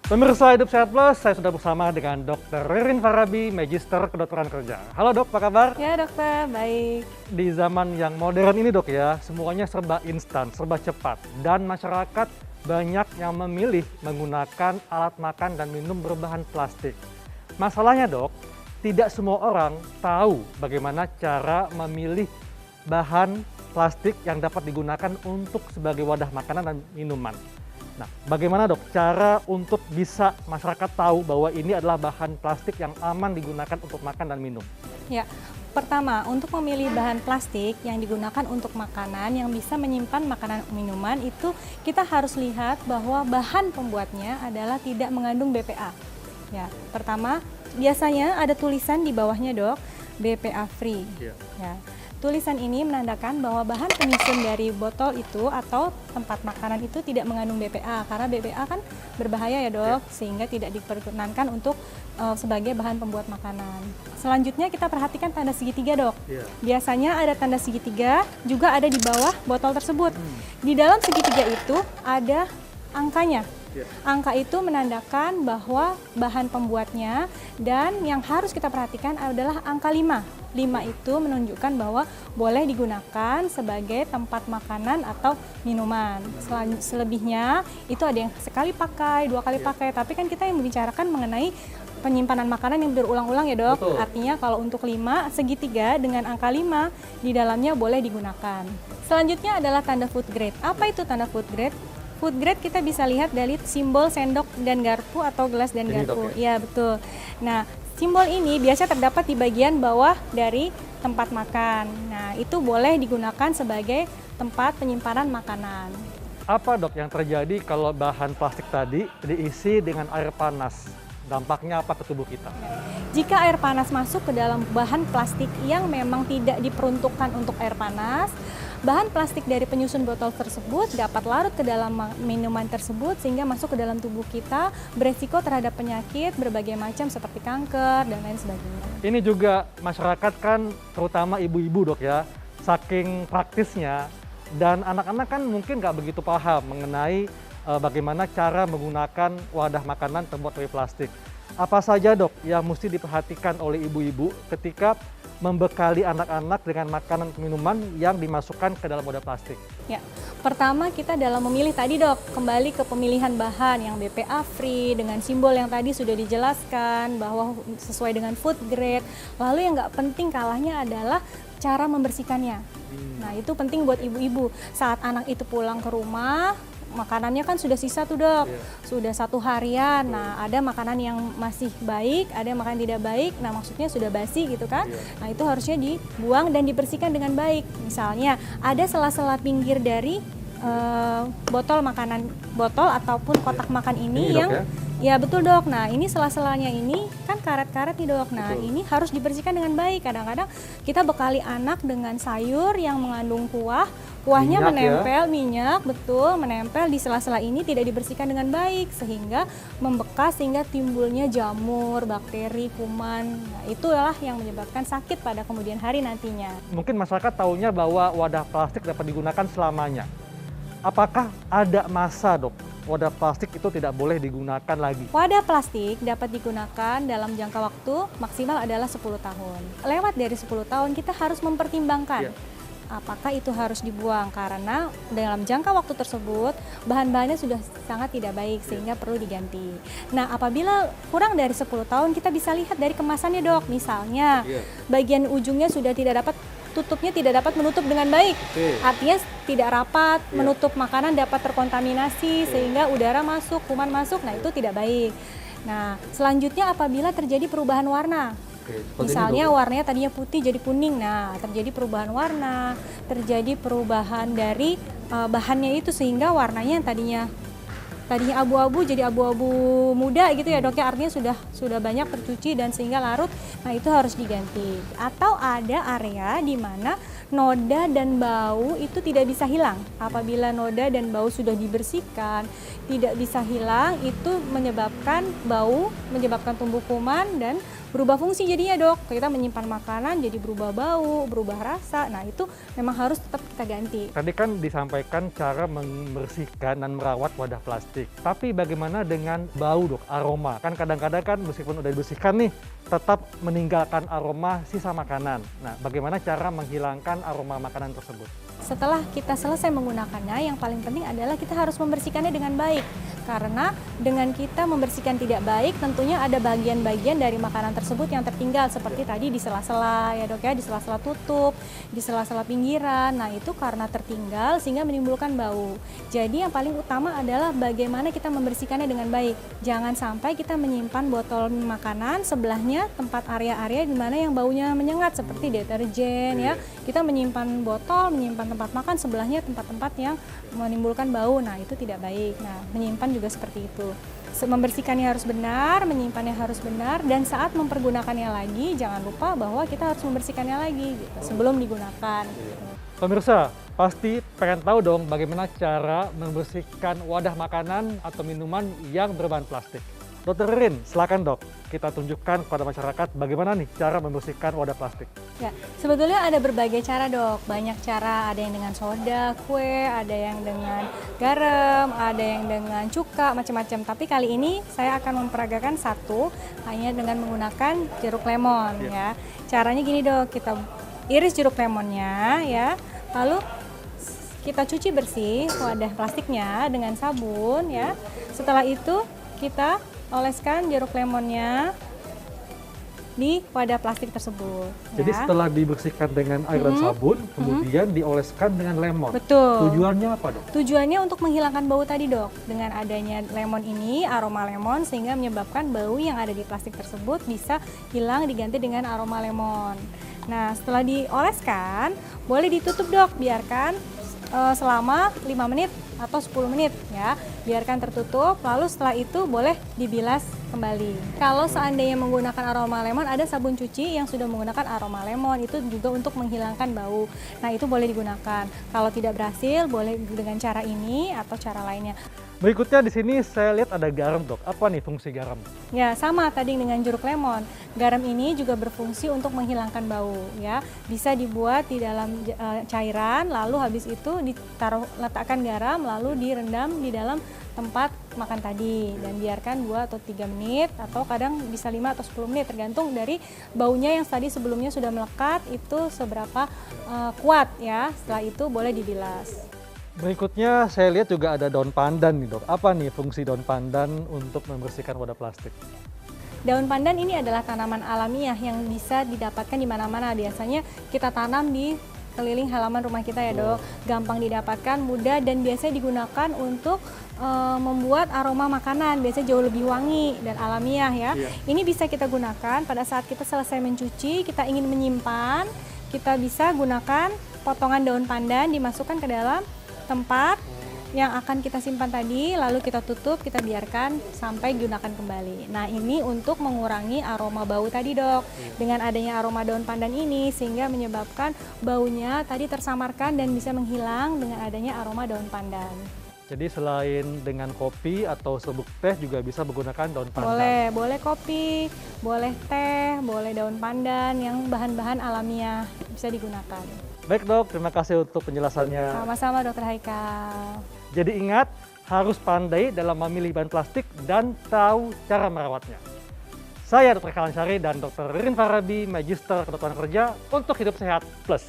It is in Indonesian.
Pemirsa Hidup Sehat Plus, saya sudah bersama dengan Dr. Ririn Farabi, Magister Kedokteran Kerja. Halo dok, apa kabar? Ya dokter, baik. Di zaman yang modern ini dok ya, semuanya serba instan, serba cepat. Dan masyarakat banyak yang memilih menggunakan alat makan dan minum berbahan plastik. Masalahnya dok, tidak semua orang tahu bagaimana cara memilih bahan plastik yang dapat digunakan untuk sebagai wadah makanan dan minuman. Nah, bagaimana dok cara untuk bisa masyarakat tahu bahwa ini adalah bahan plastik yang aman digunakan untuk makan dan minum? Ya, pertama untuk memilih bahan plastik yang digunakan untuk makanan yang bisa menyimpan makanan minuman itu kita harus lihat bahwa bahan pembuatnya adalah tidak mengandung BPA. Ya, pertama biasanya ada tulisan di bawahnya dok, BPA free. Ya. Tulisan ini menandakan bahwa bahan penyusun dari botol itu atau tempat makanan itu tidak mengandung BPA karena BPA kan berbahaya ya dok, sehingga tidak diperkenankan untuk sebagai bahan pembuat makanan. Selanjutnya kita perhatikan tanda segitiga dok. Biasanya ada tanda segitiga juga ada di bawah botol tersebut. Di dalam segitiga itu ada angkanya. Angka itu menandakan bahwa bahan pembuatnya dan yang harus kita perhatikan adalah angka 5. 5 itu menunjukkan bahwa boleh digunakan sebagai tempat makanan atau minuman. Selebihnya itu ada yang sekali pakai, 2 kali pakai, tapi kan kita yang membicarakan mengenai penyimpanan makanan yang berulang-ulang ya dok. Betul. Artinya kalau untuk 5, segitiga dengan angka 5 di dalamnya boleh digunakan. Selanjutnya adalah tanda food grade. Apa itu tanda food grade? Food grade kita bisa lihat dari simbol sendok dan garpu atau gelas dan garpu. Iya betul. Nah, simbol ini biasa terdapat di bagian bawah dari tempat makan. Nah, itu boleh digunakan sebagai tempat penyimpanan makanan. Apa dok yang terjadi kalau bahan plastik tadi diisi dengan air panas? Dampaknya apa ke tubuh kita? Jika air panas masuk ke dalam bahan plastik yang memang tidak diperuntukkan untuk air panas, bahan plastik dari penyusun botol tersebut dapat larut ke dalam minuman tersebut sehingga masuk ke dalam tubuh kita, beresiko terhadap penyakit berbagai macam seperti kanker dan lain sebagainya. Ini juga masyarakat kan terutama ibu-ibu dok ya, saking praktisnya dan anak-anak kan mungkin nggak begitu paham mengenai bagaimana cara menggunakan wadah makanan terbuat dari plastik. Apa saja dok yang mesti diperhatikan oleh ibu-ibu ketika membekali anak-anak dengan makanan minuman yang dimasukkan ke dalam wadah plastik? Ya, pertama kita dalam memilih tadi dok, kembali ke pemilihan bahan yang BPA free dengan simbol yang tadi sudah dijelaskan bahwa sesuai dengan food grade. Lalu yang nggak penting kalahnya adalah cara membersihkannya. Nah itu penting buat ibu-ibu. Saat anak itu pulang ke rumah, makanannya kan sudah sisa tuh dok, sudah 1 harian. Nah ada makanan yang masih baik, ada yang makanan tidak baik. Nah maksudnya sudah basi gitu kan. Nah itu harusnya dibuang dan dibersihkan dengan baik. Misalnya ada sela-sela pinggir dari botol makanan, botol ataupun kotak makan ini yang dok, ya betul dok. Nah ini sela-selanya ini kan karet-karet nih dok. Nah ini harus dibersihkan dengan baik. Kadang-kadang kita bekali anak dengan sayur yang mengandung kuahnya menempel, minyak, betul, menempel di sela-sela ini tidak dibersihkan dengan baik sehingga membekas sehingga timbulnya jamur, bakteri, kuman. Nah, itulah yang menyebabkan sakit pada kemudian hari nantinya. Mungkin masyarakat taunya bahwa wadah plastik dapat digunakan selamanya. Apakah ada masa dok wadah plastik itu tidak boleh digunakan lagi? Wadah plastik dapat digunakan dalam jangka waktu maksimal adalah 10 tahun. Lewat dari 10 tahun kita harus mempertimbangkan apakah itu harus dibuang karena dalam jangka waktu tersebut bahan-bahannya sudah sangat tidak baik sehingga perlu diganti. Nah apabila kurang dari 10 tahun kita bisa lihat dari kemasannya dok. Misalnya bagian ujungnya sudah tidak dapat, tutupnya tidak dapat menutup dengan baik. Artinya tidak rapat, menutup makanan dapat terkontaminasi sehingga udara masuk, kuman masuk. Nah itu tidak baik. Nah selanjutnya apabila terjadi perubahan warna. Misalnya warnanya tadinya putih jadi kuning, nah terjadi perubahan warna, terjadi perubahan dari bahannya itu sehingga warnanya yang tadinya abu-abu jadi abu-abu muda gitu ya dok ya, artinya sudah banyak tercuci dan sehingga larut. Nah itu harus diganti. Atau ada area di mana noda dan bau itu tidak bisa hilang. Apabila noda dan bau sudah dibersihkan, tidak bisa hilang, itu menyebabkan bau, menyebabkan tumbuh kuman dan berubah fungsi jadinya dok. Kita menyimpan makanan jadi berubah bau, berubah rasa. Nah itu memang harus tetap kita ganti. Tadi kan disampaikan cara membersihkan dan merawat wadah plastik. Tapi bagaimana dengan bau dok, aroma? Kan kadang-kadang kan meskipun udah dibersihkan nih, tetap meninggalkan aroma sisa makanan. Nah, bagaimana cara menghilangkan aroma makanan tersebut? Setelah kita selesai menggunakannya, yang paling penting adalah kita harus membersihkannya dengan baik. Karena dengan kita membersihkan tidak baik, tentunya ada bagian-bagian dari makanan tersebut yang tertinggal. Seperti tadi di sela-sela ya dok ya, di sela-sela tutup, di sela-sela pinggiran. Nah itu karena tertinggal sehingga menimbulkan bau. Jadi yang paling utama adalah bagaimana kita membersihkannya dengan baik. Jangan sampai kita menyimpan botol makanan sebelahnya tempat area-area di mana yang baunya menyengat seperti deterjen ya. Kita menyimpan botol, menyimpan tempat makan sebelahnya tempat-tempat yang menimbulkan bau. Nah itu tidak baik. Nah menyimpan juga seperti itu. Membersihkannya harus benar, menyimpannya harus benar, dan saat mempergunakannya lagi jangan lupa bahwa kita harus membersihkannya lagi gitu, sebelum digunakan. Gitu. Pemirsa, pasti pengen tahu dong bagaimana cara membersihkan wadah makanan atau minuman yang berbahan plastik. Dokter Ririn, silakan dok, kita tunjukkan kepada masyarakat bagaimana nih cara membersihkan wadah plastik. Ya, sebetulnya ada berbagai cara dok, banyak cara, ada yang dengan soda, kue, ada yang dengan garam, ada yang dengan cuka, macam-macam. Tapi kali ini saya akan memperagakan satu, hanya dengan menggunakan jeruk lemon ya. Caranya gini dok, kita iris jeruk lemonnya ya, lalu kita cuci bersih wadah plastiknya dengan sabun ya. Setelah itu kita oleskan jeruk lemonnya di wadah plastik tersebut. Jadi ya. setelah dibersihkan dengan air dan sabun, kemudian dioleskan dengan lemon. Betul. Tujuannya apa dok? Tujuannya untuk menghilangkan bau tadi dok. Dengan adanya lemon ini, aroma lemon, sehingga menyebabkan bau yang ada di plastik tersebut bisa hilang diganti dengan aroma lemon. Nah setelah dioleskan, boleh ditutup dok, biarkan selama 5 menit atau 10 menit ya, biarkan tertutup, lalu setelah itu boleh dibilas kembali. Kalau seandainya menggunakan aroma lemon, ada sabun cuci yang sudah menggunakan aroma lemon, itu juga untuk menghilangkan bau. Nah itu boleh digunakan. Kalau tidak berhasil, boleh dengan cara ini atau cara lainnya. Berikutnya di sini saya lihat ada garam dok. Apa nih fungsi garam? Ya sama tadi dengan jeruk lemon. Garam ini juga berfungsi untuk menghilangkan bau ya. Bisa dibuat di dalam cairan, lalu habis itu letakkan garam, lalu direndam di dalam tempat makan tadi dan biarkan 2 atau 3 menit atau kadang bisa 5 atau 10 menit tergantung dari baunya yang tadi sebelumnya sudah melekat itu seberapa kuat ya. Setelah itu boleh dibilas. Berikutnya saya lihat juga ada daun pandan nih dok. Apa nih fungsi daun pandan untuk membersihkan wadah plastik? Daun pandan ini adalah tanaman alamiah yang bisa didapatkan di mana-mana. Biasanya kita tanam di keliling halaman rumah kita ya dok. Gampang didapatkan, mudah, dan biasanya digunakan untuk membuat aroma makanan. Biasanya jauh lebih wangi dan alamiah ya. Ini bisa kita gunakan pada saat kita selesai mencuci, kita ingin menyimpan, kita bisa gunakan potongan daun pandan dimasukkan ke dalam tempat yang akan kita simpan tadi, lalu kita tutup, kita biarkan sampai gunakan kembali. Nah ini untuk mengurangi aroma bau tadi dok. Dengan adanya aroma daun pandan ini sehingga menyebabkan baunya tadi tersamarkan dan bisa menghilang dengan adanya aroma daun pandan. Jadi selain dengan kopi atau serbuk teh juga bisa menggunakan daun pandan? Boleh kopi, boleh teh, boleh daun pandan yang bahan-bahan alamiah bisa digunakan. Baik dok, terima kasih untuk penjelasannya. Sama-sama dokter Haikal. Jadi ingat, harus pandai dalam memilih bahan plastik dan tahu cara merawatnya. Saya Dr. Kalan Syari dan Dr. Ririn Farabi, Magister Kedokteran Kerja untuk Hidup Sehat Plus.